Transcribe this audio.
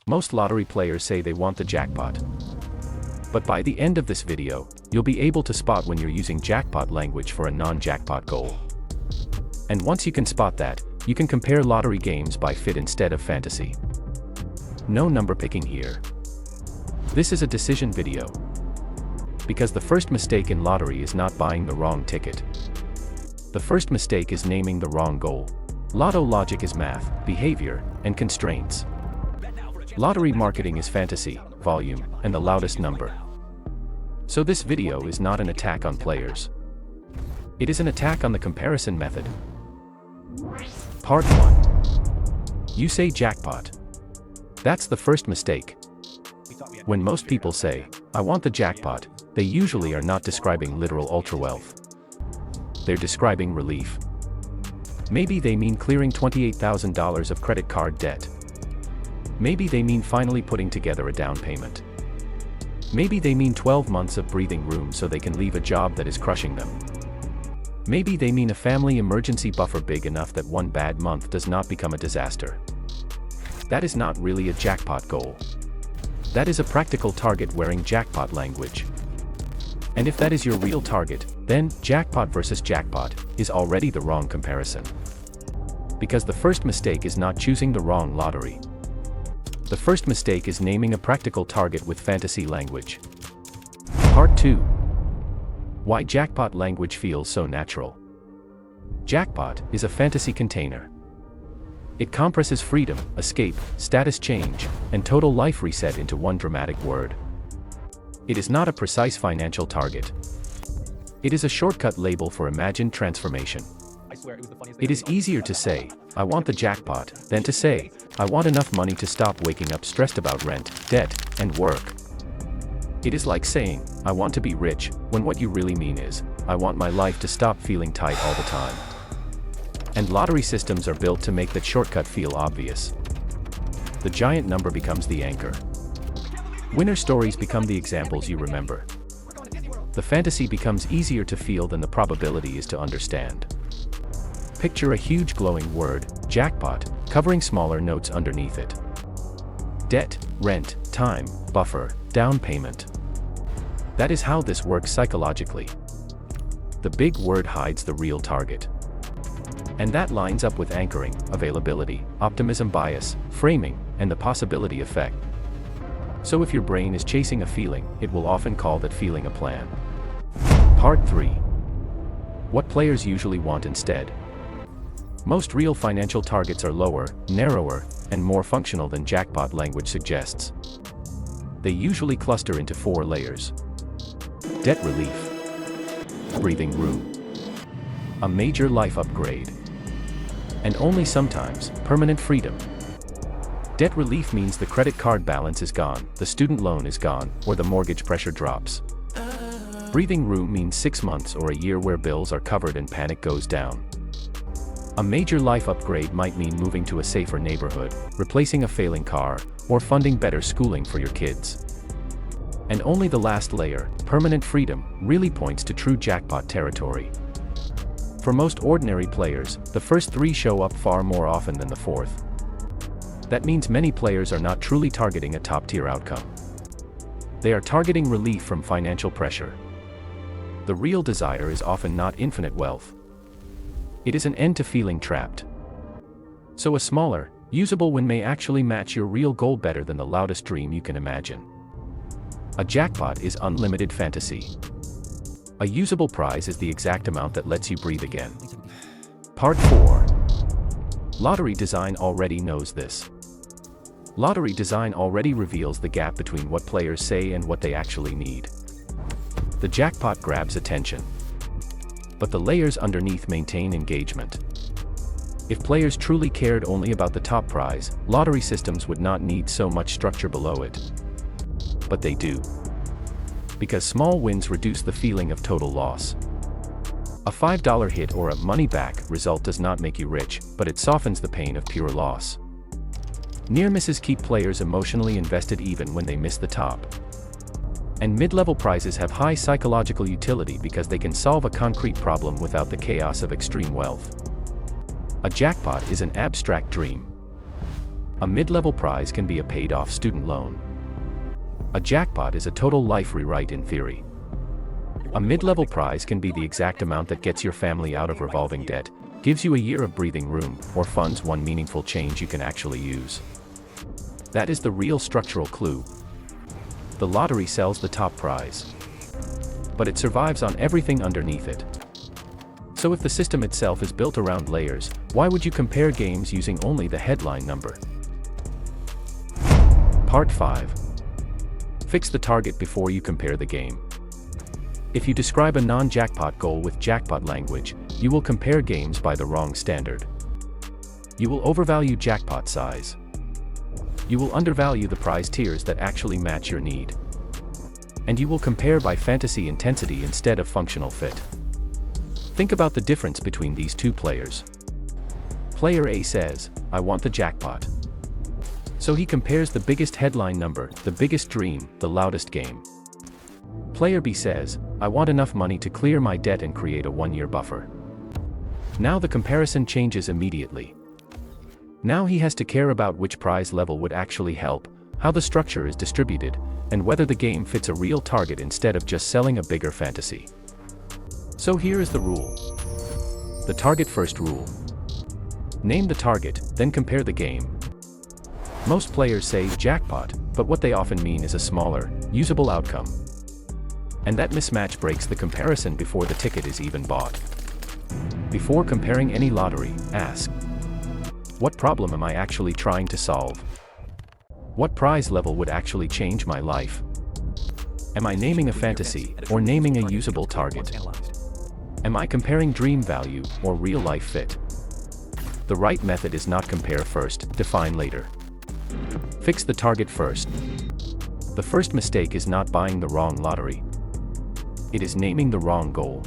Most lottery players say they want the jackpot. But by the end of this video, you'll be able to spot when you're using jackpot language for a non-jackpot goal. And once you can spot that, you can compare lottery games by fit instead of fantasy. No number picking here. This is a decision video. Because the first mistake in lottery is not buying the wrong ticket. The first mistake is naming the wrong goal. Lotto Logic is math, behavior, and constraints. Lottery marketing is fantasy, volume, and the loudest number. So this video is not an attack on players. It is an attack on the comparison method. Part 1. You say jackpot. That's the first mistake. When most people say, I want the jackpot, they usually are not describing literal ultra-wealth. They're describing relief. Maybe they mean clearing $28,000 of credit card debt. Maybe they mean finally putting together a down payment. Maybe they mean 12 months of breathing room so they can leave a job that is crushing them. Maybe they mean a family emergency buffer big enough that one bad month does not become a disaster. That is not really a jackpot goal. That is a practical target wearing jackpot language. And if that is your real target, then jackpot versus jackpot is already the wrong comparison. Because the first mistake is not choosing the wrong lottery. The first mistake is naming a practical target with fantasy language. Part 2. Why jackpot language feels so natural. Jackpot is a fantasy container. It compresses freedom, escape, status change, and total life reset into one dramatic word. It is not a precise financial target. It is a shortcut label for imagined transformation. It is easier to say, I want the jackpot, than to say, I want enough money to stop waking up stressed about rent, debt, and work. It is like saying, I want to be rich, when what you really mean is, I want my life to stop feeling tight all the time. And lottery systems are built to make that shortcut feel obvious. The giant number becomes the anchor. Winner stories become the examples you remember. The fantasy becomes easier to feel than the probability is to understand. Picture a huge glowing word, jackpot, covering smaller notes underneath it. Debt, rent, time, buffer, down payment. That is how this works psychologically. The big word hides the real target. And that lines up with anchoring, availability, optimism bias, framing, and the possibility effect. So if your brain is chasing a feeling, it will often call that feeling a plan. Part 3. What players usually want instead. Most real financial targets are lower, narrower, and more functional than jackpot language suggests. They usually cluster into 4 layers. Debt relief. Breathing room. A major life upgrade. And only sometimes, permanent freedom. Debt relief means the credit card balance is gone, the student loan is gone, or the mortgage pressure drops. Breathing room means 6 months or a year where bills are covered and panic goes down. A major life upgrade might mean moving to a safer neighborhood, replacing a failing car, or funding better schooling for your kids. And only the last layer, permanent freedom, really points to true jackpot territory. For most ordinary players, the first 3 show up far more often than the 4th. That means many players are not truly targeting a top-tier outcome. They are targeting relief from financial pressure. The real desire is often not infinite wealth. It is an end to feeling trapped. So a smaller, usable win may actually match your real goal better than the loudest dream you can imagine. A jackpot is unlimited fantasy. A usable prize is the exact amount that lets you breathe again. Part 4. Lottery design already knows this. Lottery design already reveals the gap between what players say and what they actually need. The jackpot grabs attention. But the layers underneath maintain engagement. If players truly cared only about the top prize, lottery systems would not need so much structure below it. But they do. Because small wins reduce the feeling of total loss. A $5 hit or a money-back result does not make you rich, but it softens the pain of pure loss. Near misses keep players emotionally invested even when they miss the top. And mid-level prizes have high psychological utility because they can solve a concrete problem without the chaos of extreme wealth. A jackpot is an abstract dream. A mid-level prize can be a paid-off student loan. A jackpot is a total life rewrite in theory. A mid-level prize can be the exact amount that gets your family out of revolving debt, gives you a year of breathing room, or funds one meaningful change you can actually use. That is the real structural clue. The lottery sells the top prize, but it survives on everything underneath it. So if the system itself is built around layers, why would you compare games using only the headline number? Part 5. Fix the target before you compare the game. If you describe a non-jackpot goal with jackpot language, you will compare games by the wrong standard. You will overvalue jackpot size. You will undervalue the prize tiers that actually match your need. And you will compare by fantasy intensity instead of functional fit. Think about the difference between these two players. Player A says, "I want the jackpot." So he compares the biggest headline number, the biggest dream, the loudest game. Player B says, "I want enough money to clear my debt and create a 1-year buffer." Now the comparison changes immediately. Now he has to care about which prize level would actually help, how the structure is distributed, and whether the game fits a real target instead of just selling a bigger fantasy. So here is the rule. The target first rule. Name the target, then compare the game. Most players say jackpot, but what they often mean is a smaller, usable outcome. And that mismatch breaks the comparison before the ticket is even bought. Before comparing any lottery, ask, what problem am I actually trying to solve? What prize level would actually change my life? Am I naming a fantasy, or naming a usable target? Am I comparing dream value, or real-life fit? The right method is not compare first, define later. Fix the target first. The first mistake is not buying the wrong lottery. It is naming the wrong goal.